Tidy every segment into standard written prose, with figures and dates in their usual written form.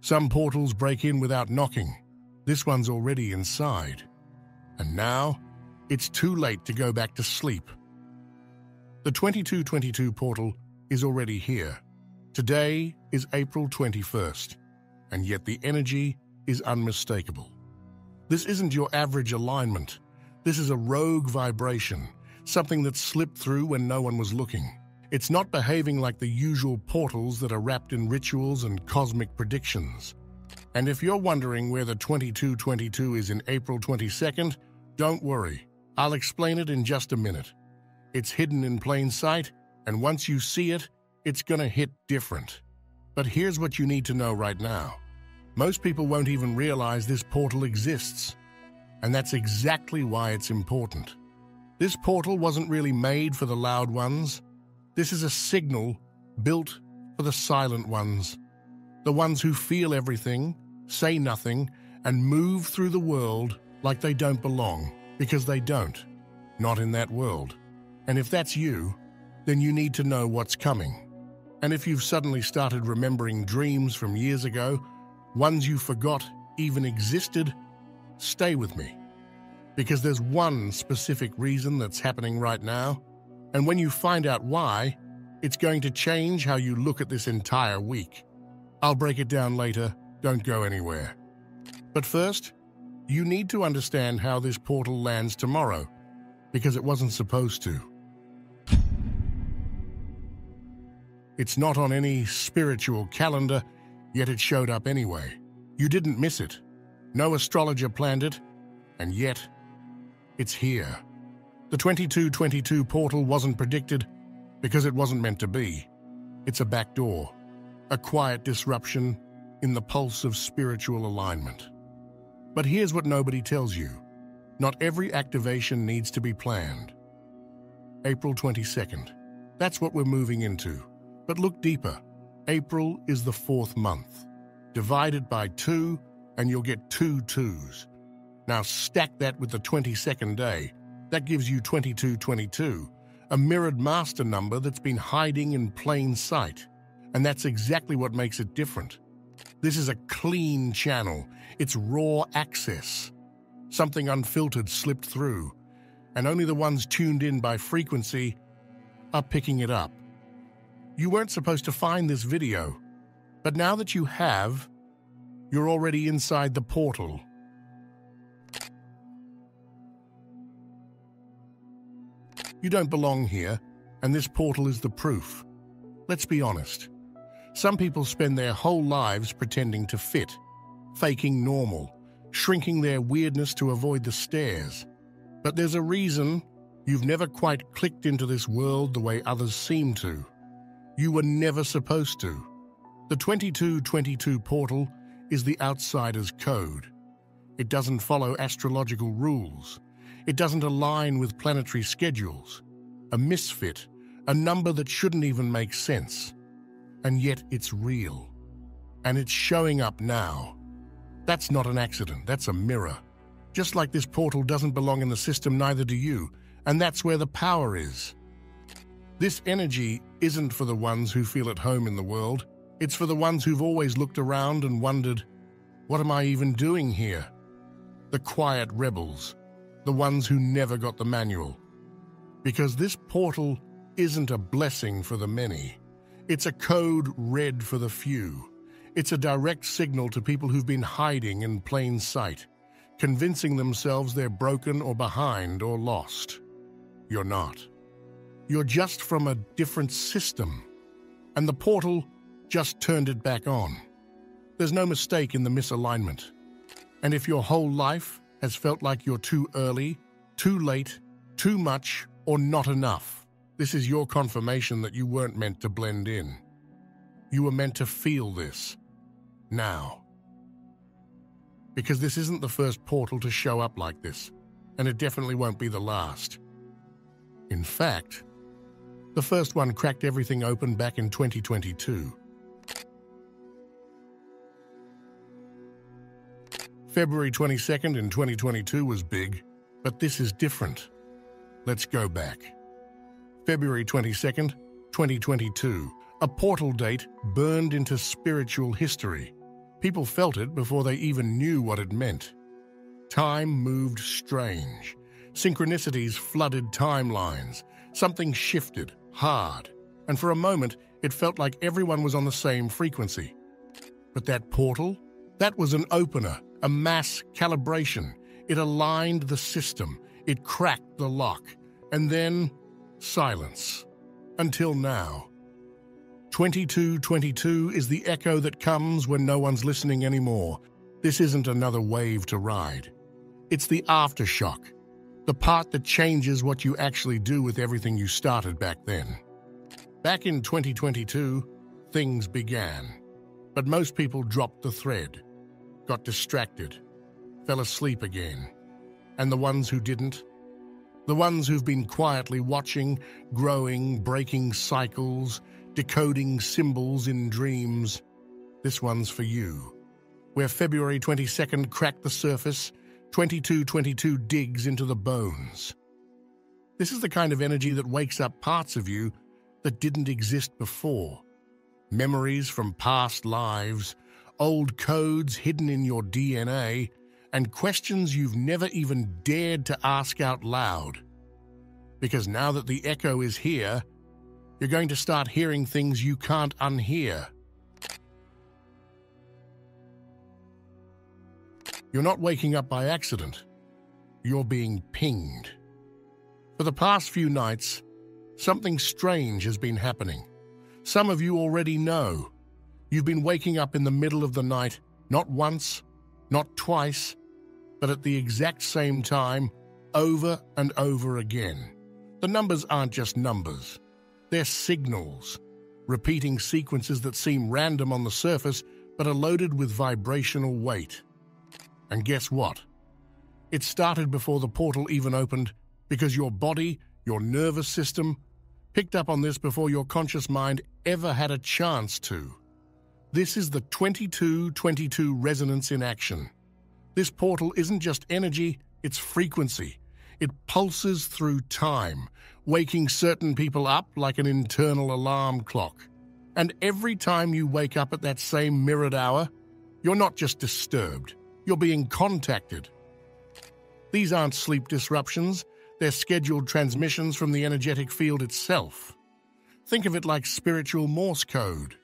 Some portals break in without knocking. This one's already inside. And now, it's too late to go back to sleep. The 2222 portal is already here. Today is April 21st, and yet the energy is unmistakable. This isn't your average alignment. This is a rogue vibration, something that slipped through when no one was looking. It's not behaving like the usual portals that are wrapped in rituals and cosmic predictions. And if you're wondering where the 2222 is in April 22nd, don't worry. I'll explain it in just a minute. It's hidden in plain sight, and once you see it, it's gonna hit different. But here's what you need to know right now. Most people won't even realize this portal exists, and that's exactly why it's important. This portal wasn't really made for the loud ones. This is a signal built for the silent ones, the ones who feel everything, say nothing, and move through the world like they don't belong, because they don't, not in that world. And if that's you, then you need to know what's coming. And if you've suddenly started remembering dreams from years ago, ones you forgot even existed, stay with me. Because there's one specific reason that's happening right now, and when you find out why, it's going to change how you look at this entire week. I'll break it down later, don't go anywhere. But first, you need to understand how this portal lands tomorrow, because it wasn't supposed to. It's not on any spiritual calendar, yet it showed up anyway. You didn't miss it. No astrologer planned it, and yet, it's here. The 2222 portal wasn't predicted because it wasn't meant to be. It's a backdoor, a quiet disruption in the pulse of spiritual alignment. But here's what nobody tells you. Not every activation needs to be planned. April 22nd. That's what we're moving into. But look deeper. April is the 4th month. Divide it by 2, and you'll get 2 2s. Now stack that with the 22nd day. That gives you 2222, a mirrored master number that's been hiding in plain sight. And that's exactly what makes it different. This is a clean channel. It's raw access. Something unfiltered slipped through, and only the ones tuned in by frequency are picking it up. You weren't supposed to find this video, but now that you have, you're already inside the portal. You don't belong here, and this portal is the proof. Let's be honest. Some people spend their whole lives pretending to fit, faking normal, shrinking their weirdness to avoid the stares. But there's a reason you've never quite clicked into this world the way others seem to. You were never supposed to. The 2222 portal is the outsider's code. It doesn't follow astrological rules. It doesn't align with planetary schedules. A misfit, a number that shouldn't even make sense. And yet it's real. And it's showing up now. That's not an accident, that's a mirror. Just like this portal doesn't belong in the system, neither do you. And that's where the power is. This energy isn't for the ones who feel at home in the world. It's for the ones who've always looked around and wondered, what am I even doing here? The quiet rebels, the ones who never got the manual. Because this portal isn't a blessing for the many. It's a code red for the few. It's a direct signal to people who've been hiding in plain sight, convincing themselves they're broken or behind or lost. You're not. You're just from a different system, and the portal just turned it back on. There's no mistake in the misalignment. And if your whole life has felt like you're too early, too late, too much, or not enough, this is your confirmation that you weren't meant to blend in. You were meant to feel this, now. Because this isn't the first portal to show up like this, and it definitely won't be the last. In fact, the first one cracked everything open back in 2022. February 22nd in 2022 was big, but this is different. Let's go back. February 22nd, 2022, a portal date burned into spiritual history. People felt it before they even knew what it meant. Time moved strange. Synchronicities flooded timelines. Something shifted, hard. And for a moment, it felt like everyone was on the same frequency. But that portal? That was an opener, a mass calibration. It aligned the system. It cracked the lock. And then, silence. Until now. 2222 is the echo that comes when no one's listening anymore. This isn't another wave to ride. It's the aftershock, the part that changes what you actually do with everything you started back then. Back in 2022, things began. But most people dropped the thread, got distracted, fell asleep again. And the ones who didn't? The ones who've been quietly watching, growing, breaking cycles, decoding symbols in dreams. This one's for you. Where February 22nd cracked the surface, 2222 digs into the bones. This is the kind of energy that wakes up parts of you that didn't exist before. Memories from past lives, old codes hidden in your DNA, and questions you've never even dared to ask out loud. Because now that the echo is here, you're going to start hearing things you can't unhear. You're not waking up by accident. You're being pinged. For the past few nights, something strange has been happening. Some of you already know. You've been waking up in the middle of the night, not once, not twice, but at the exact same time, over and over again. The numbers aren't just numbers. They're signals, repeating sequences that seem random on the surface but are loaded with vibrational weight. And guess what? It started before the portal even opened because your body, your nervous system, picked up on this before your conscious mind ever had a chance to. This is the 2222 resonance in action. This portal isn't just energy, it's frequency. It pulses through time, waking certain people up like an internal alarm clock. And every time you wake up at that same mirrored hour, you're not just disturbed, you're being contacted. These aren't sleep disruptions, they're scheduled transmissions from the energetic field itself. Think of it like spiritual Morse code.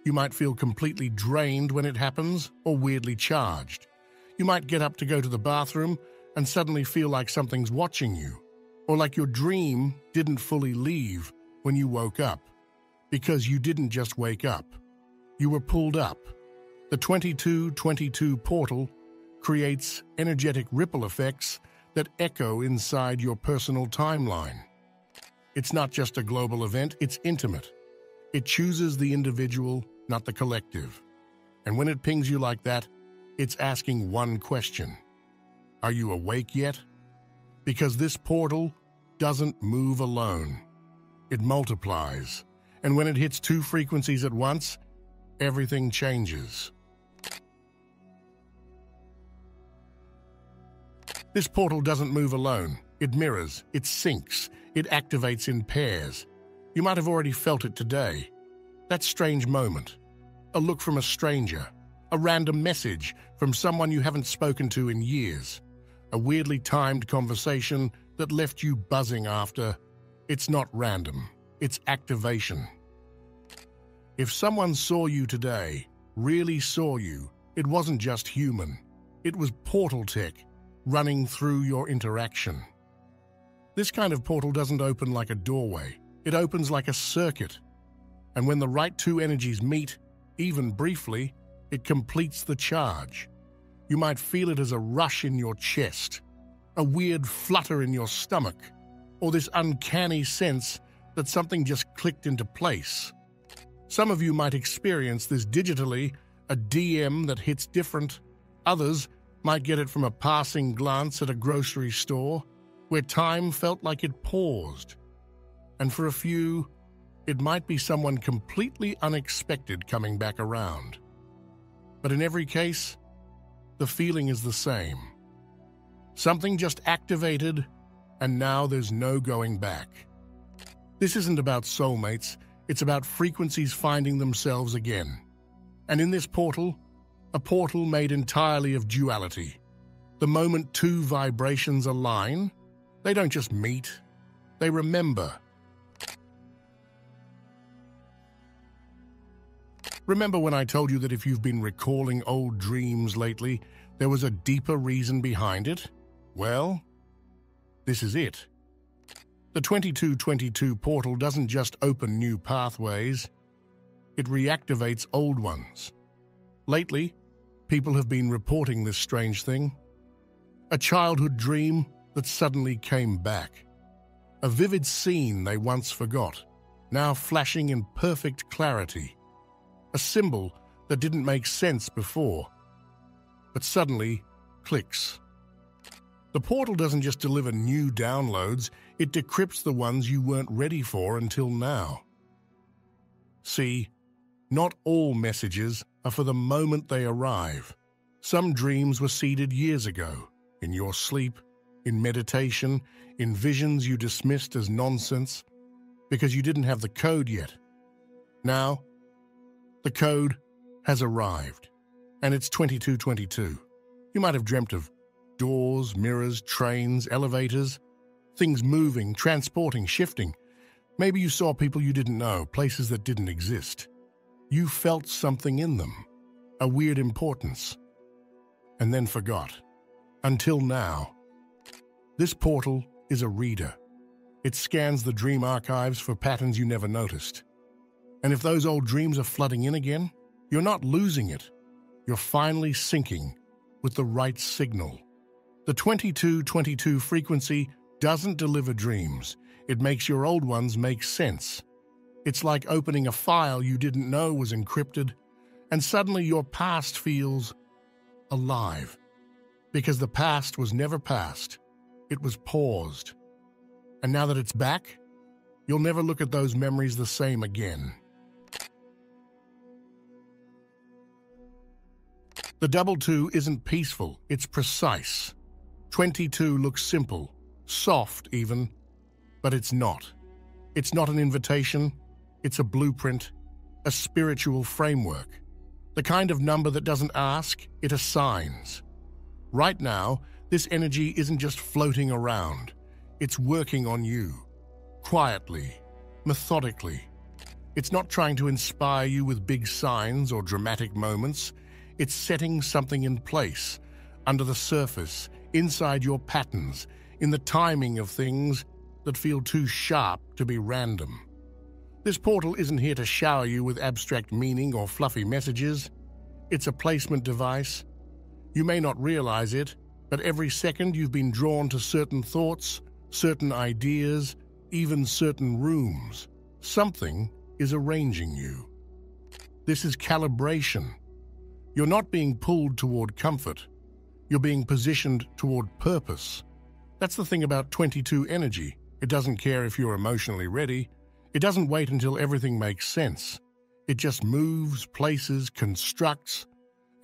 You might feel completely drained when it happens, or weirdly charged. You might get up to go to the bathroom and suddenly feel like something's watching you, or like your dream didn't fully leave when you woke up. Because you didn't just wake up. You were pulled up. The 2222 portal creates energetic ripple effects that echo inside your personal timeline. It's not just a global event, it's intimate. It chooses the individual, not the collective. And when it pings you like that, it's asking one question. Are you awake yet? Because this portal doesn't move alone. It multiplies. And when it hits two frequencies at once, everything changes. This portal doesn't move alone. It mirrors, it syncs, it activates in pairs. You might have already felt it today. That strange moment. A look from a stranger. A random message from someone you haven't spoken to in years. A weirdly timed conversation that left you buzzing after. It's not random. It's activation. If someone saw you today, really saw you, it wasn't just human. It was portal tech running through your interaction. This kind of portal doesn't open like a doorway. It opens like a circuit. And when the right two energies meet, even briefly, it completes the charge. You might feel it as a rush in your chest, a weird flutter in your stomach, or this uncanny sense that something just clicked into place. Some of you might experience this digitally, a DM that hits different. Others might get it from a passing glance at a grocery store, where time felt like it paused. And for a few, it might be someone completely unexpected coming back around. But in every case, the feeling is the same. Something just activated, and now there's no going back. This isn't about soulmates, it's about frequencies finding themselves again. And in this portal, a portal made entirely of duality. The moment two vibrations align, they don't just meet, they remember. Remember when I told you that if you've been recalling old dreams lately, there was a deeper reason behind it? Well, this is it. The 2222 portal doesn't just open new pathways, it reactivates old ones. Lately, people have been reporting this strange thing. A childhood dream that suddenly came back. A vivid scene they once forgot, now flashing in perfect clarity. A symbol that didn't make sense before, but suddenly clicks. The portal doesn't just deliver new downloads, it decrypts the ones you weren't ready for until now. See, not all messages are for the moment they arrive. Some dreams were seeded years ago, in your sleep, in meditation, in visions you dismissed as nonsense, because you didn't have the code yet. Now, the code has arrived, and it's 2222. You might have dreamt of doors, mirrors, trains, elevators, things moving, transporting, shifting. Maybe you saw people you didn't know, places that didn't exist. You felt something in them, a weird importance, and then forgot. Until now. This portal is a reader. It scans the dream archives for patterns you never noticed. And if those old dreams are flooding in again, you're not losing it. You're finally syncing with the right signal. The 2222 frequency doesn't deliver dreams. It makes your old ones make sense. It's like opening a file you didn't know was encrypted, and suddenly your past feels alive. Because the past was never past. It was paused. And now that it's back, you'll never look at those memories the same again. The 22 isn't peaceful, it's precise. 22 looks simple, soft even, but it's not. It's not an invitation, it's a blueprint, a spiritual framework. The kind of number that doesn't ask, it assigns. Right now, this energy isn't just floating around, it's working on you, quietly, methodically. It's not trying to inspire you with big signs or dramatic moments. It's setting something in place, under the surface, inside your patterns, in the timing of things that feel too sharp to be random. This portal isn't here to shower you with abstract meaning or fluffy messages. It's a placement device. You may not realize it, but every second you've been drawn to certain thoughts, certain ideas, even certain rooms. Something is arranging you. This is calibration. You're not being pulled toward comfort. You're being positioned toward purpose. That's the thing about 22 energy. It doesn't care if you're emotionally ready. It doesn't wait until everything makes sense. It just moves, places, constructs.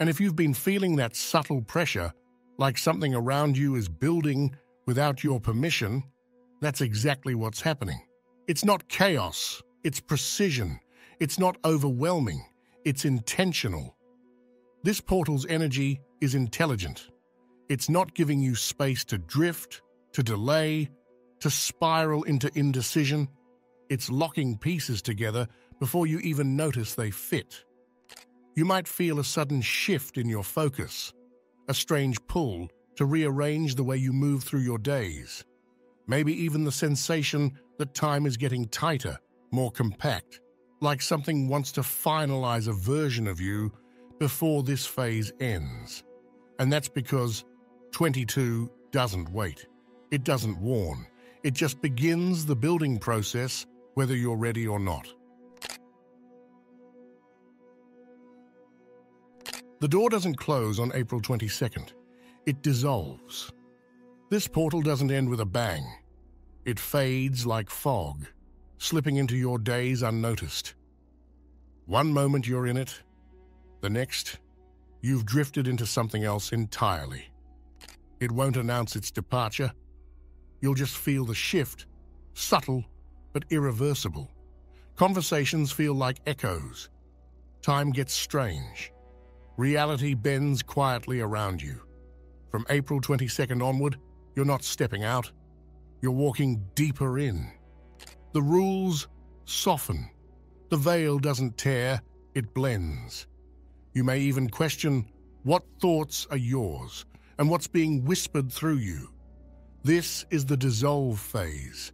And if you've been feeling that subtle pressure, like something around you is building without your permission, that's exactly what's happening. It's not chaos, it's precision. It's not overwhelming, it's intentional. This portal's energy is intelligent. It's not giving you space to drift, to delay, to spiral into indecision. It's locking pieces together before you even notice they fit. You might feel a sudden shift in your focus, a strange pull to rearrange the way you move through your days. Maybe even the sensation that time is getting tighter, more compact, like something wants to finalize a version of you before this phase ends. And that's because 22 doesn't wait. It doesn't warn. It just begins the building process, whether you're ready or not. The door doesn't close on April 22nd. It dissolves. This portal doesn't end with a bang. It fades like fog, slipping into your days unnoticed. One moment you're in it, the next, you've drifted into something else entirely. It won't announce its departure. You'll just feel the shift, subtle but irreversible. Conversations feel like echoes. Time gets strange. Reality bends quietly around you. From April 22nd onward, you're not stepping out, you're walking deeper in. The rules soften. The veil doesn't tear, it blends. You may even question what thoughts are yours and what's being whispered through you. This is the dissolve phase,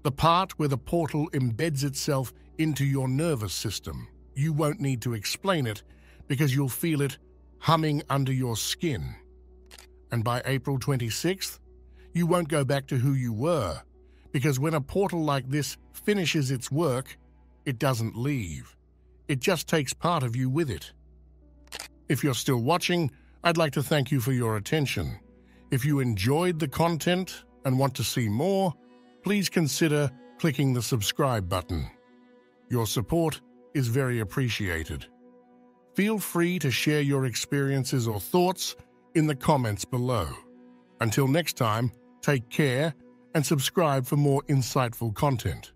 the part where the portal embeds itself into your nervous system. You won't need to explain it because you'll feel it humming under your skin. And by April 26th, you won't go back to who you were, because when a portal like this finishes its work, it doesn't leave. It just takes part of you with it. If you're still watching, I'd like to thank you for your attention. If you enjoyed the content and want to see more, please consider clicking the subscribe button. Your support is very appreciated. Feel free to share your experiences or thoughts in the comments below. Until next time, take care and subscribe for more insightful content.